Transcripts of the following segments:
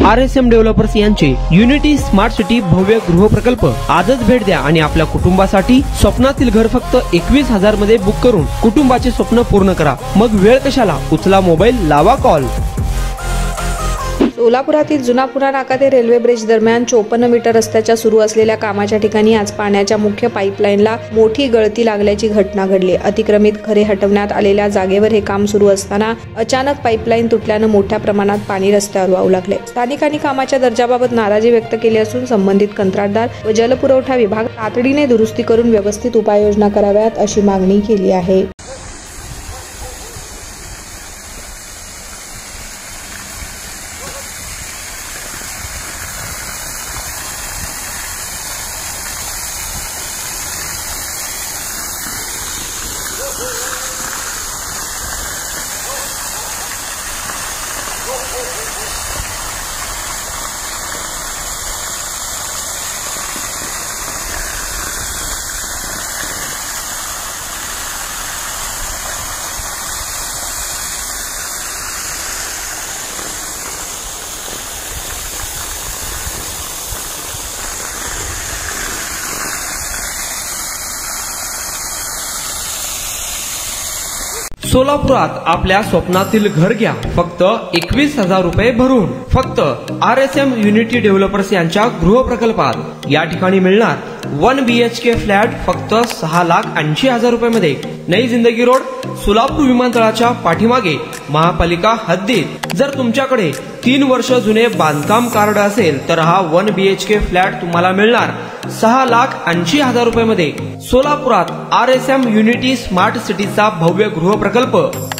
RSM developers यांचे unity smart city भव्य गृह प्रकल्प आजच भेट द्या आणि आपल्या कुटुंबासाठी स्वप्नातील घर फक्त 21,000 मध्ये बुक करून कुटुंबाचे स्वप्न पूर्ण करा। मग वेळ कशाला, उचला मोबाईल, लावा कॉल। सोलापुरातील जुना पुरा नाका ते रेल्वे ब्रिज दरम्यान 54 मीटर रस्त्याच्या सुरू असलेल्या कामाच्या ठिकाणी आज पाण्याच्या मुख्य पाईपलाईनला मोठी गळती लागल्याची घटना घडली। अतिक्रमित खरे हटवण्यात आलेल्या जागेवर हे काम सुरू असताना अचानक पाईपलाईन तुटल्याने मोठ्या प्रमाणात पाणी रस्त्यावर वाहू लागले। स्थानिकांनी कामाच्या दर्जाबाबत नाराजी व्यक्त केली असून संबंधित कंत्राटदार व जलपुरवठा विभाग तातडीने दुरुस्ती करून व्यवस्थित उपाययोजना कराव्यात अशी मागणी केली आहे। सोलापुरात आपल्या स्वप्नातील घर घ्या फक्त 21,000 रुपये भरून। फक्त RSM युनिटी डेव्हलपर्स यांच्या गृह प्रकल्पात या ठिकाणी मिळणार 1 BHK फ्लॅट फक्त 6,80,000 रुपये मध्ये। नई जिंदगी रोड, सोलापूर विमानतळाच्या पाठीमागे, महापालिका हद्दीत। जर तुमच्याकडे 3 वर्ष जुने बांधकाम कार्ड असेल तर हा 1 BHK फ्लॅट तुम्हाला मिळणार 6,80,000 रुपये मध्ये। सोलापुरात RSM युनिटी स्मार्ट सिटीचा भव्य गृह प्रकल्प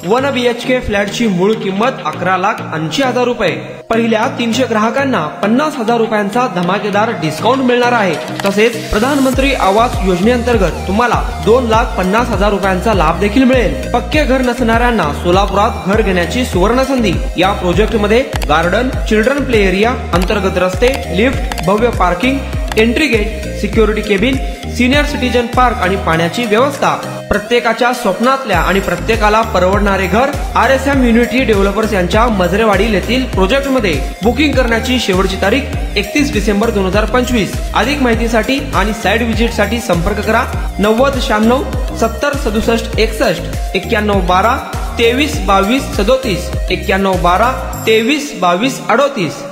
1 BHK फ्लॅटची मूळ किंमत 11,80,000 रुपये। पहिल्या 300 ग्राहकांना 50,000 रुपयांचा धमाकेदार डिस्काउंट मिळणार आहे। तसेच प्रधानमंत्री आवास योजनेअंतर्गत तुम्हाला 2,50,000 रुपयांचा लाभ देखील मिळेल। पक्के घर नसणाऱ्यांना सोलापुरात घर घेण्याची सुवर्ण संधी। या प्रोजेक्ट मध्ये गार्डन, चिल्ड्रन प्ले एरिया, अंतर्गत रस्ते, लिफ्ट, भव्य parking, entry gate, security cabin, senior citizen park आणि पाण्याची व्यवस्था। प्रत्येकाच्या स्वप्नातल्या आणि प्रत्येकाला परवडणारे घर RSM युनिटी डेव्हलपर्स यांच्या मजरेवाडी येथील प्रोजेक्ट मध्ये। बुकिंग करण्याची शेवटची तारीख 31 डिसेंबर 2025। अधिक माहितीसाठी आणि साइट व्हिजिट साठी संपर्क करा 9096 70 67 61 91 12 23 22 37 91 12 23 22 38।